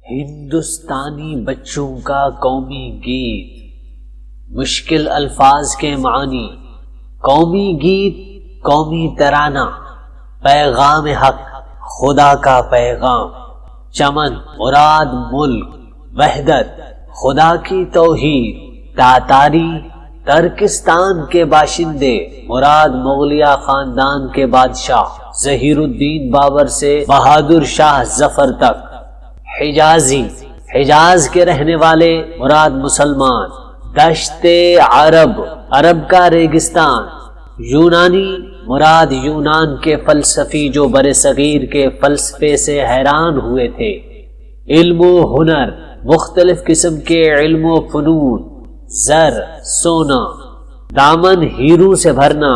ہندوستانی بچوں کا قومی گیت، مشکل الفاظ کے معنی، قومی گیت، قومی ترانہ، پیغام حق، خدا کا پیغام، چمن مراد ملک، وحدت، خدا کی توحید، تاتاری ترکستان کے باشندے مراد مغلیہ خاندان کے بادشاہ ظہیر الدین بابر سے بہادر شاہ ظفر تک، حجازی حجاز کے رہنے والے مراد مسلمان، دشت عرب عرب کا ریگستان، یونانی مراد یونان کے فلسفی جو برصغیر کے فلسفے سے حیران ہوئے تھے، علم و ہنر، مختلف قسم کے علم و فنون، زر سونا، دامن ہیروں سے بھرنا،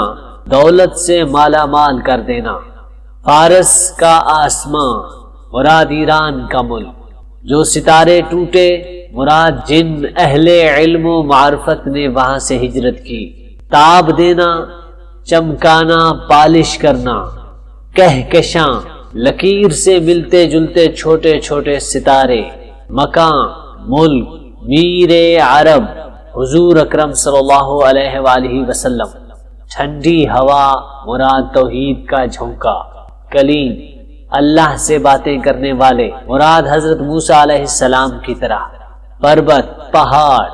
دولت سے مالا مال کر دینا، فارس کا آسمان مراد ایران کا ملک، جو ستارے ٹوٹے مراد جن اہل علم و معرفت نے وہاں سے ہجرت کی، تاب دینا، چمکانا، پالش کرنا، کہکشاں، لکیر سے ملتے جلتے چھوٹے چھوٹے ستارے، مکان، ملک، میر عرب حضور اکرم صلی اللہ علیہ وآلہ وسلم، ٹھنڈی ہوا مراد توحید کا جھونکا، کلیم اللہ سے باتیں کرنے والے مراد حضرت موسیٰ علیہ السلام کی طرح، پربت پہاڑ،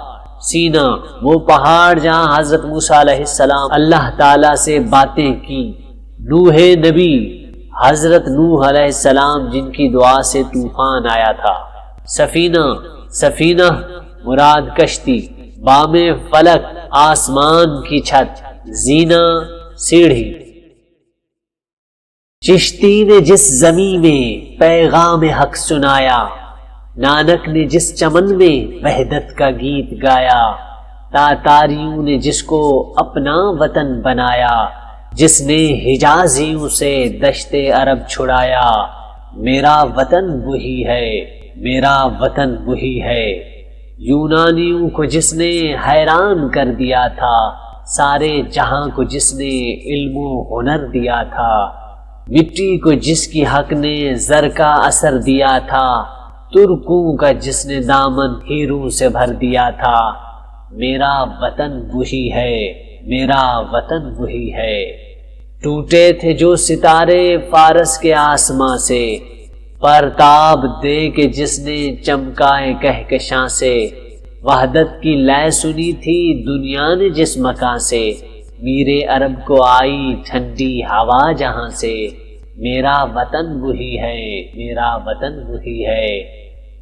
سینا وہ پہاڑ جہاں حضرت موسیٰ علیہ السلام اللہ تعالیٰ سے باتیں کی، نوح نبی حضرت نوح علیہ السلام جن کی دعا سے طوفان آیا تھا، سفینہ سفینہ مراد کشتی، بام فلک آسمان کی چھت، زینہ سیڑھی۔ چشتی نے جس زمین میں پیغام حق سنایا، نانک نے جس چمن میں وحدت کا گیت گایا، تاتاریوں نے جس کو اپنا وطن بنایا، جس نے حجازیوں سے دشت عرب چھڑایا، میرا وطن وہی ہے، میرا وطن وہی ہے۔ یونانیوں کو جس نے حیران کر دیا تھا، سارے جہاں کو جس نے علم و ہنر دیا تھا، مٹی کو جس کی حق نے زر کا اثر دیا تھا، ترکوں کا جس نے دامن ہیروں سے بھر دیا تھا، میرا وطن وہی ہے، میرا وطن وہی ہے۔ ٹوٹے تھے جو ستارے فارس کے آسماں سے، پرتاب دے کے جس نے چمکائے کہکشاں سے، وحدت کی لے سنی تھی دنیا نے جس مکان سے، میر عرب کو آئی ٹھنڈی ہوا جہاں سے، میرا وطن وہی ہے، میرا وطن وہی ہے۔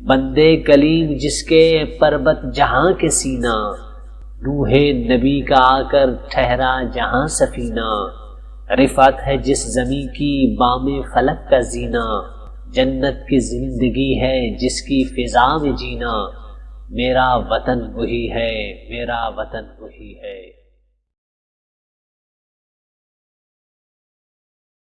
بندے کلیم جس کے پربت جہاں کے سینہ، نوح نبی کا آ کر ٹھہرا جہاں سفینہ، رفعت ہے جس زمیں کی بام فلک کا زینہ، جنت کی زندگی ہے جس کی فضا میں جینا، میرا وطن وہی ہے، میرا وطن وہی ہے۔